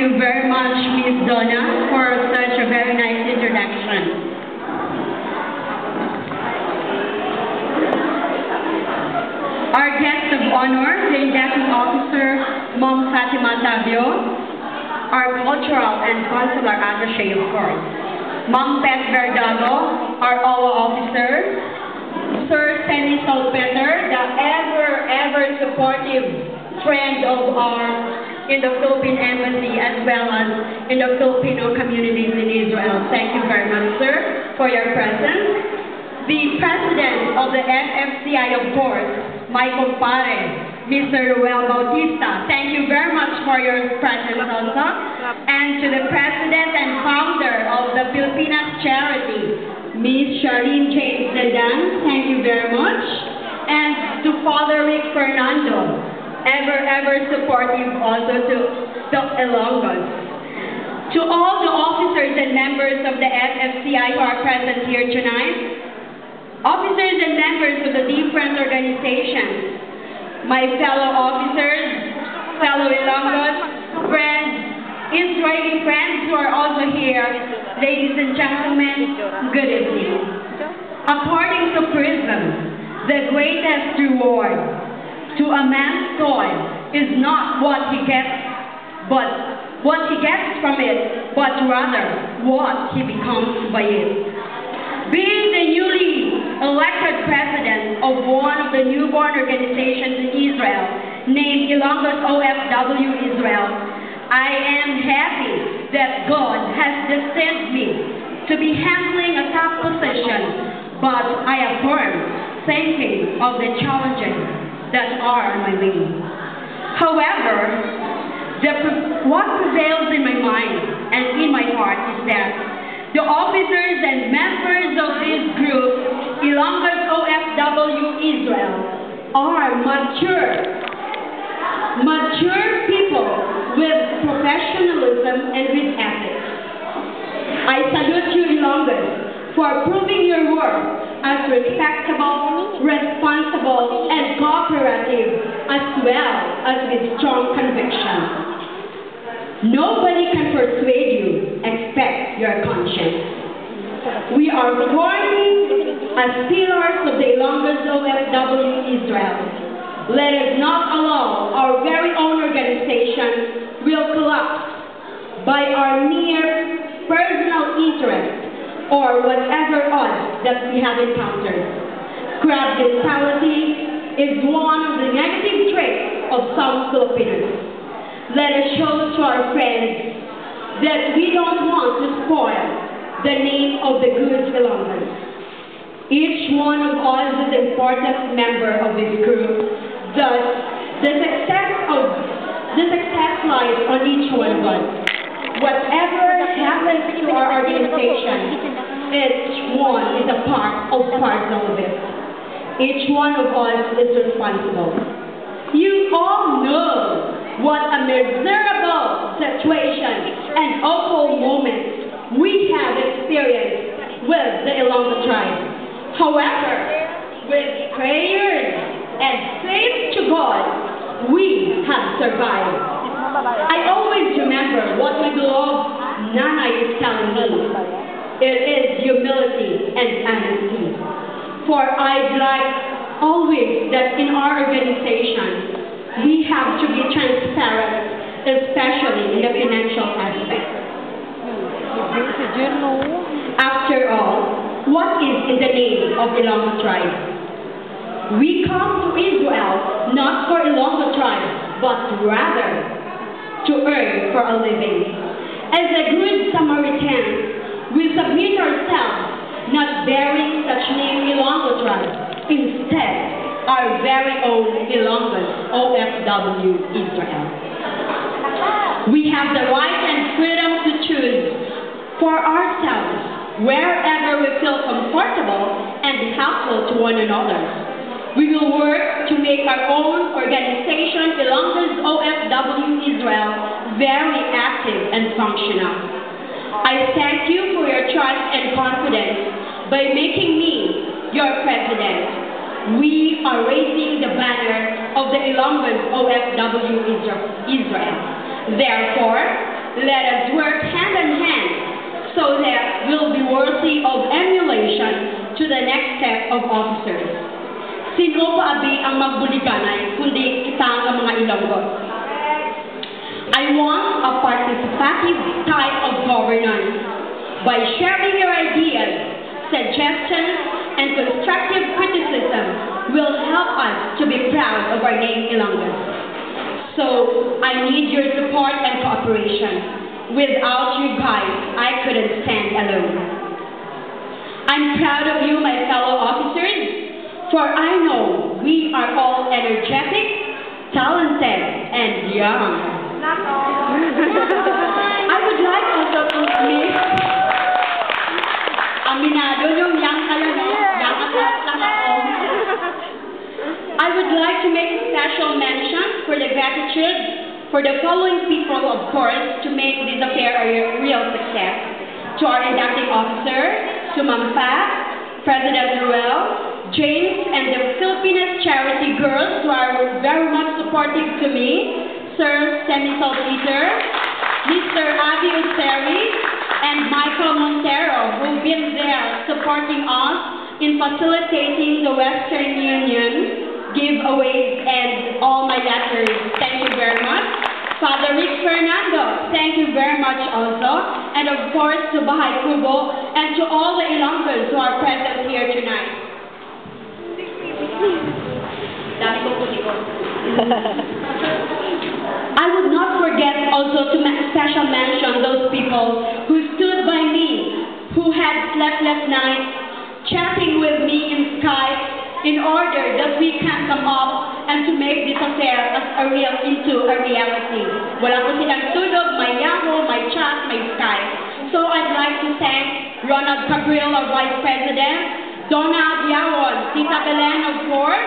you very much, Ms. Donna, for such a very nice introduction. Our guest of honor, the inducting officer, Ma'am Fatima Tavio, our cultural and consular attaché, of course. Ma'am Pet Verdado, our OWA officer, Sir Senny Salpeter, the ever supportive friend of in the Philippine Embassy as well as in the Filipino communities in Israel. Thank you very much, sir, for your presence. The President of the FFCI, of course, my compadre, Mr. Ruel Bautista. Thank you very much for your presence also. And to the President and Founder of the Filipinas Charity, Ms. Charlene James Zedan, thank you very much. And to Father Rick Fernando, ever supportive also to Ilonggos. To all the officers and members of the FFCI who are present here tonight, officers and members of the different organizations, my fellow officers, fellow Ilonggos, friends, Israeli friends who are also here, ladies and gentlemen, good evening. According to Prism, the greatest reward to a man's toil is not what he gets from it, but rather what he becomes by it. Being the newly elected president of one of the newborn organizations in Israel, named Ilonggos OFW-Israel, I am happy that God has destined me to be handling a tough position, but I affirm thinking of the challenges that are on my way. However, what prevails in my mind and in my heart is that the officers and members of this group, Ilonggos OFW-Israel, are mature people with professionalism and with ethics. I salute you, Ilonggos, for proving your worth as respectable, responsible, and cooperative, as well as with strong conviction. Nobody can persuade you except your conscience. We are forming as pillars of the Ilonggos OFW-Israel. Let us not allow our very own organization will collapse by our mere personal interest or whatever odds that we have encountered. Crab mentality is one of the negative traits of some Filipinos. Let us show to our friends that we don't want to spoil the name of the good Ilonggos. Each one of us is an important member of this group. Thus, the success lies on each one of us. Whatever happens to our organization, each one is a part of it. Each one of us is responsible. You all know what a miserable situation and awful moments we have experienced with the Ilonggos tribe. However, with prayers and faith to God, we have survived. I always remember what my beloved Nana is telling me. It is humility and honesty. For I'd like always that in our organization, we have to be transparent, especially in the financial aspect. After all, what is in the name of Ilonggos tribe? We come to Israel not for Ilonggos tribe, but rather to earn for a living. As a good Samaritan, we submit ourselves, not bearing such name Ilonggos tribe, instead our very own Ilonggos OFW-Israel. We have the right and freedom to choose for ourselves wherever we feel comfortable and helpful to one another. We will work to make our own organization, Ilonggos OFW-Israel, very active and functional. I thank you for your trust and confidence by making me your president. We are raising the banner of the Ilonggos OFW-Israel. Therefore, let us work hand in hand so that we'll be worthy of emulation to the next step of officers. Sino pa abi ang magbuliganay kundi kita ang mga Ilonggos? I want a participative type of governance. By sharing your ideas, suggestions, and constructive criticism will help us to be proud of our name Ilonggos. So, I need your support and cooperation. Without you guys, I couldn't stand alone. I'm proud of you, my fellow officers, for I know we are all energetic, talented, and young. I would like also to meet Aminado yung young kayo, no? Young at lang ako. I would like to make a special mention for the gratitude for the following people, of course, to make this affair a real success. To our inducting officer, to Ma'am Pat, President Ruel, James, and the Filipinas Charity Girls, who are very much supportive to me, Sir Semisol Peter, Mr. Avi Useri, and Michael Montero, who've been there supporting us in facilitating the Western Union giveaways and all my letters. Thank you very much. Father Rick Fernando, thank you very much also. And of course to Bahay Kubo and to all the Ilonggos who are present here tonight. Dami ko po. I would not forget also to special mention those people who stood by me, who had sleepless nights, chatting with me in Skype in order that we can come up and to make this affair into a reality. Wala ko silang tulog, may Yahoo, may chat, may Skype. So I'd like to thank Ronald Cabril, our Vice President, Donald Yawon, Tita Belen, of course,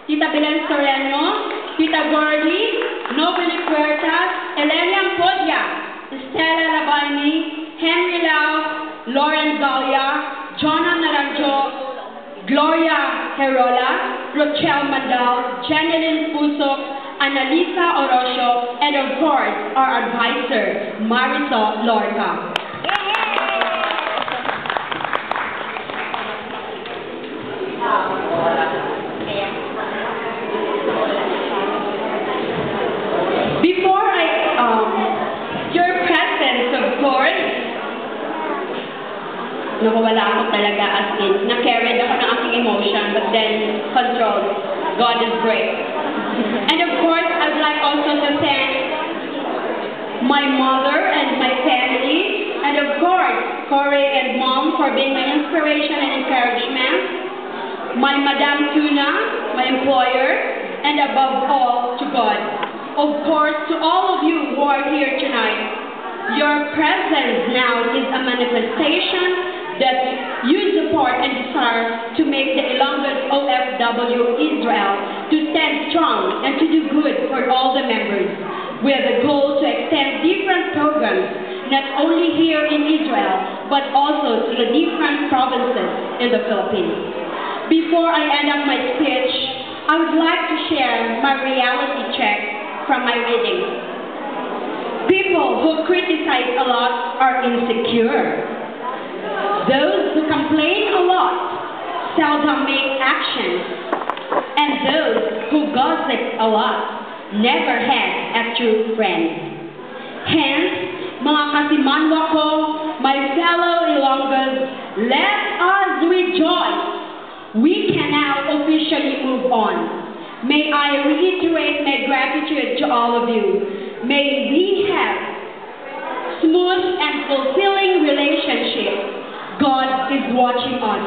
Tita Belen Soreno, Tita Gordy, Nobili Puertas, Elena Podya, Estela Labani, Henry Lau, Lauren Dahlia, Jonah Naranjo, Gloria Herola, Rochelle Mandal, Janeline Pusok, Annalisa Orosio, and of course, our advisor, Marisol Lorca. Before your presence, of course, nawawala ako talaga as in, na-carried ako ng aking emotion, but then controlled. God is great. And of course, I'd like also to thank my mother and my family, and of course, Corey and Mom for being my inspiration and encouragement, my Madam Tuna, my employer, and above all, to God. Of course, to all of you who are here tonight, your presence now is a manifestation that you support and desire to make the Ilonggos OFW-Israel to stand strong and to do good for all the members, with a goal to extend different programs, not only here in Israel, but also to the different provinces in the Philippines. Before I end up my speech, I would like to share my reality check from my reading. People who criticize a lot are insecure. Those who complain a lot seldom make actions, and those who gossip a lot never had a true friend. Hence, mga kasimanwa ko, my fellow Ilonggos, let us rejoice. We can now officially move on. May I reiterate my gratitude to all of you. May we have smooth and fulfilling relationships. God is watching us.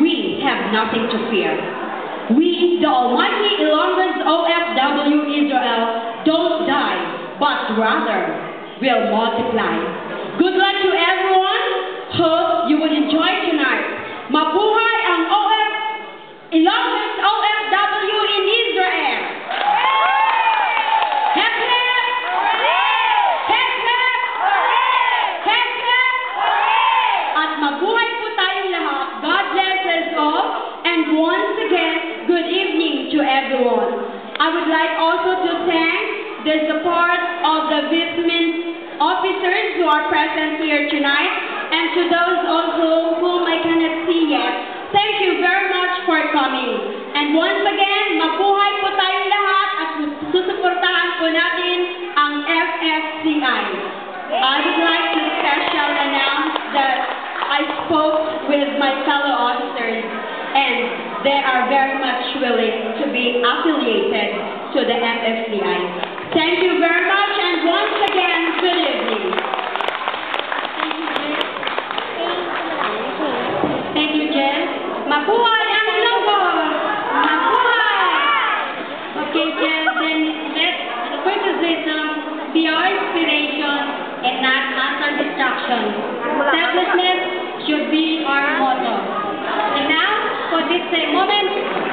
We have nothing to fear. We, the Almighty Ilonggos OFW-Israel, don't die, but rather will multiply. Good luck to everyone. Hope you will enjoy tonight. Mabuhay ang Ilonggos OFW in Israel. Mabuhay po tayong lahat. God bless us all. And once again, good evening to everyone. I would like also to thank the support of the officers who are present here tonight, and to those also whom I cannot see yet, thank you very much for coming. And once again, mabuhay po tayong lahat at susuportahan po natin ang FFCI. I would like to special announce that I spoke with my fellow officers and they are very much willing to be affiliated to the FFCI. Thank you very much, and once again, good evening. Thank you, Jen. Mabuhay ang Ilonggos! Mabuhay! Okay, Jen, then let's criticism be our inspiration and not our distraction. Selflessness should be our motto. And now, for this moment,